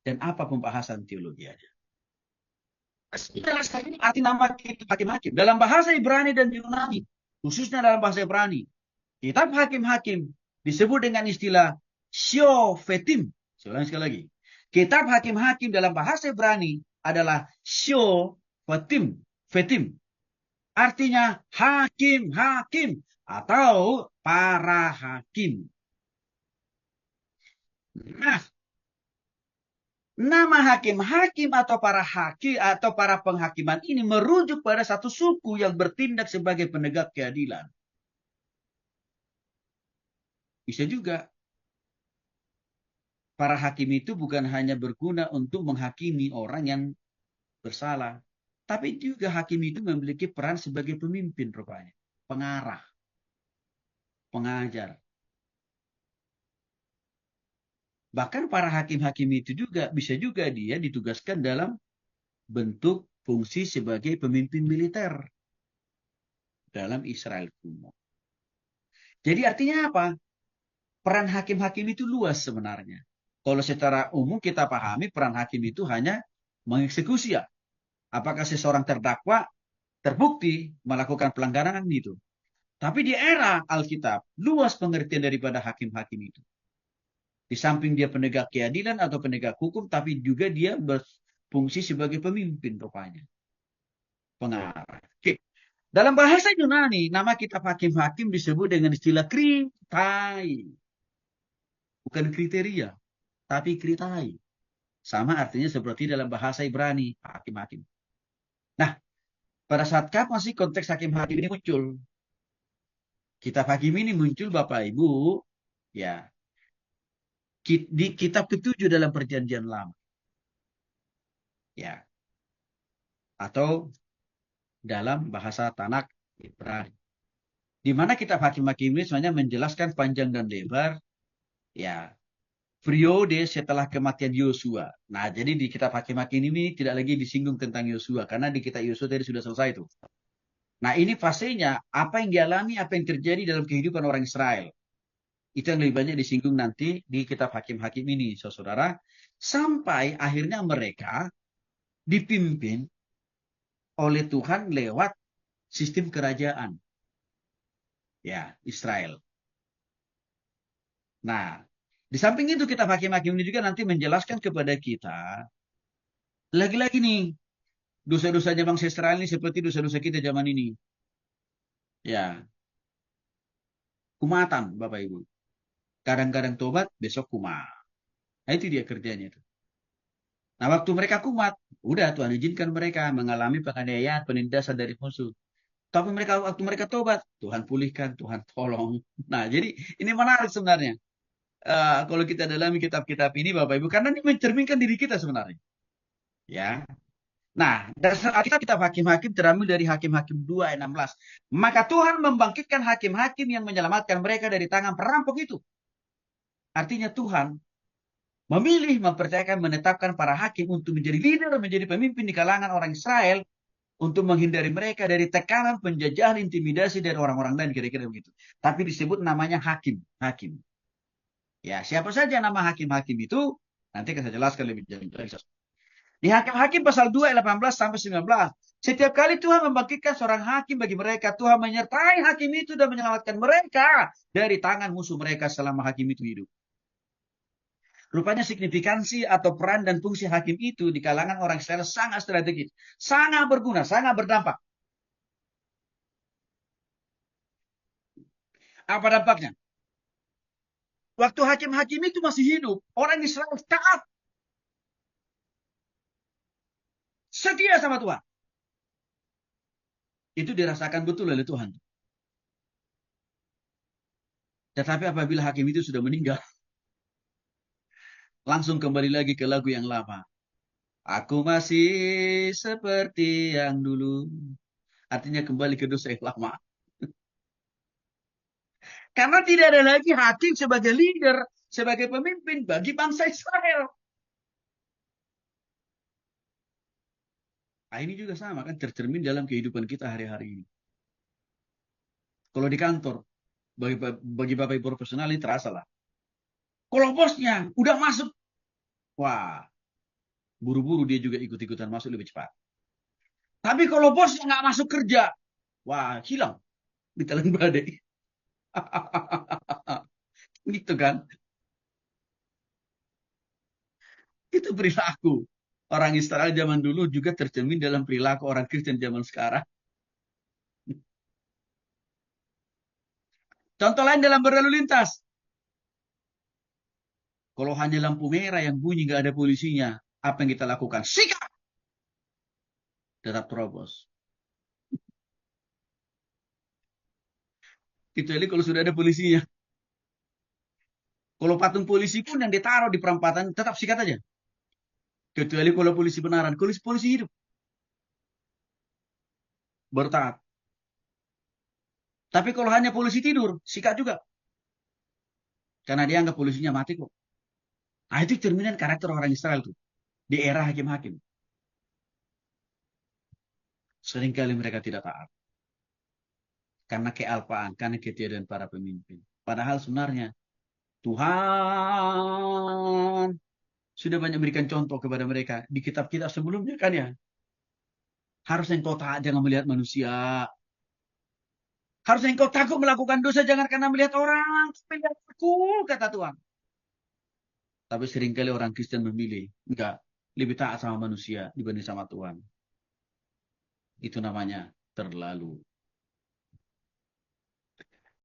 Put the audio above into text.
dan apa pembahasan teologianya. Ini arti nama hakim-hakim. Dalam bahasa Ibrani dan Yunani, khususnya dalam bahasa Ibrani, kitab hakim-hakim disebut dengan istilah Shofetim. Saya ulangi sekali lagi. Kitab hakim-hakim dalam bahasa Ibrani adalah Shofetim. Fetim. Artinya hakim-hakim atau para hakim. Nah, nama hakim-hakim atau para hakim atau para penghakiman ini merujuk pada satu suku yang bertindak sebagai penegak keadilan. Bisa juga para hakim itu bukan hanya berguna untuk menghakimi orang yang bersalah, tapi juga hakim itu memiliki peran sebagai pemimpin rupanya, pengarah, pengajar. Bahkan para hakim-hakim itu juga bisa juga dia ditugaskan dalam bentuk fungsi sebagai pemimpin militer dalam Israel kuno. Jadi artinya apa? Peran hakim-hakim itu luas sebenarnya. Kalau secara umum kita pahami peran hakim itu hanya mengeksekusi ya. Apakah seseorang terdakwa terbukti melakukan pelanggaran itu. Tapi di era Alkitab, luas pengertian daripada hakim-hakim itu. Di samping dia penegak keadilan atau penegak hukum, tapi juga dia berfungsi sebagai pemimpin rupanya. Pengarah. Oke. Dalam bahasa Yunani, nama kitab hakim-hakim disebut dengan istilah kritai. Bukan kriteria, tapi kritai. Sama artinya seperti dalam bahasa Ibrani, hakim-hakim. Nah, pada saat kapan sih konteks hakim-hakim ini muncul? Kitab hakim ini muncul Bapak Ibu, ya, di kitab ketujuh dalam perjanjian lama. Ya, atau dalam bahasa Tanak Ibrani. Di mana kitab hakim-hakim ini sebenarnya menjelaskan panjang dan lebar, ya, periode setelah kematian Yosua. Nah, jadi di kitab hakim-hakim ini tidak lagi disinggung tentang Yosua, karena di kitab Yosua tadi sudah selesai itu. Nah, ini fasenya, apa yang dialami, apa yang terjadi dalam kehidupan orang Israel. Itu yang lebih banyak disinggung nanti di kitab hakim-hakim ini, saudara. Sampai akhirnya mereka dipimpin oleh Tuhan lewat sistem kerajaan. Ya, Israel. Nah, di samping itu kitab hakim-hakim ini juga nanti menjelaskan kepada kita, lagi-lagi nih, dosa-dosanya bangsa Israel ini seperti dosa-dosa kita zaman ini. Ya, kumatan Bapak Ibu. Kadang-kadang tobat, besok kumat. Nah, itu dia kerjanya itu. Nah, waktu mereka kumat, udah Tuhan izinkan mereka mengalami penganiayaan, penindasan dari musuh. Tapi mereka waktu mereka tobat, Tuhan pulihkan, Tuhan tolong. Nah, jadi ini menarik sebenarnya. Kalau kita dalami kitab-kitab ini, Bapak Ibu, karena ini mencerminkan diri kita sebenarnya. Ya. Nah, dasar Alkitab kitab hakim-hakim terambil dari Hakim-hakim 2 ayat 16. Maka Tuhan membangkitkan hakim-hakim yang menyelamatkan mereka dari tangan perampok itu. Artinya Tuhan memilih, mempercayakan, menetapkan para hakim untuk menjadi leader, menjadi pemimpin di kalangan orang Israel untuk menghindari mereka dari tekanan, penjajahan, intimidasi dari orang-orang lain, kira-kira begitu. Tapi disebut namanya hakim, hakim. Ya, siapa saja nama hakim-hakim itu nanti akan saya jelaskan lebih jauh. Di Hakim-Hakim pasal 2 ayat 18 sampai 19. Setiap kali Tuhan membangkitkan seorang hakim bagi mereka, Tuhan menyertai hakim itu dan menyelamatkan mereka dari tangan musuh mereka selama hakim itu hidup. Rupanya signifikansi atau peran dan fungsi hakim itu di kalangan orang Israel sangat strategis, sangat berguna, sangat berdampak. Apa dampaknya? Waktu hakim-hakim itu masih hidup, orang Israel taat, setia sama Tuhan. Itu dirasakan betul oleh Tuhan. Tetapi apabila hakim itu sudah meninggal, langsung kembali lagi ke lagu yang lama. Aku masih seperti yang dulu. Artinya kembali ke dosa yang lama. Karena tidak ada lagi hakim sebagai leader, sebagai pemimpin bagi bangsa Israel. Nah, ini juga sama kan tercermin dalam kehidupan kita hari-hari ini. Kalau di kantor, bagi Bapak Ibu profesional ini terasa lah. Kalau bosnya udah masuk, wah, Buru-buru dia juga ikut-ikutan masuk lebih cepat. Tapi kalau bosnya nggak masuk kerja, wah hilang di telan badai. Gitu kan? Itu perilaku. Orang Israel zaman dulu juga tercermin dalam perilaku orang Kristen zaman sekarang. Contoh lain dalam berlalu lintas. Kalau hanya lampu merah yang bunyi nggak ada polisinya, apa yang kita lakukan? Sikat! Tetap terobos. Kecuali kalau sudah ada polisinya. Kalau patung polisi pun yang ditaruh di perempatan, tetap sikat aja. Kecuali kalau polisi benaran. Kalau polisi hidup, bertaat. Tapi kalau hanya polisi tidur, sikat juga. Karena dia anggap polisinya mati kok. Nah itu cerminan karakter orang Israel tuh. Di era hakim-hakim. Seringkali mereka tidak taat. Karena kealpaan, karena ketiadaan para pemimpin. Padahal sebenarnya Tuhan sudah banyak memberikan contoh kepada mereka. Di kitab-kitab sebelumnya kan ya. Harusnya engkau taat jangan melihat manusia. Harusnya engkau takut melakukan dosa jangan karena melihat orang. Tapi lihat aku, kata Tuhan. Tapi seringkali orang Kristen memilih. Enggak, lebih taat sama manusia dibanding sama Tuhan. Itu namanya terlalu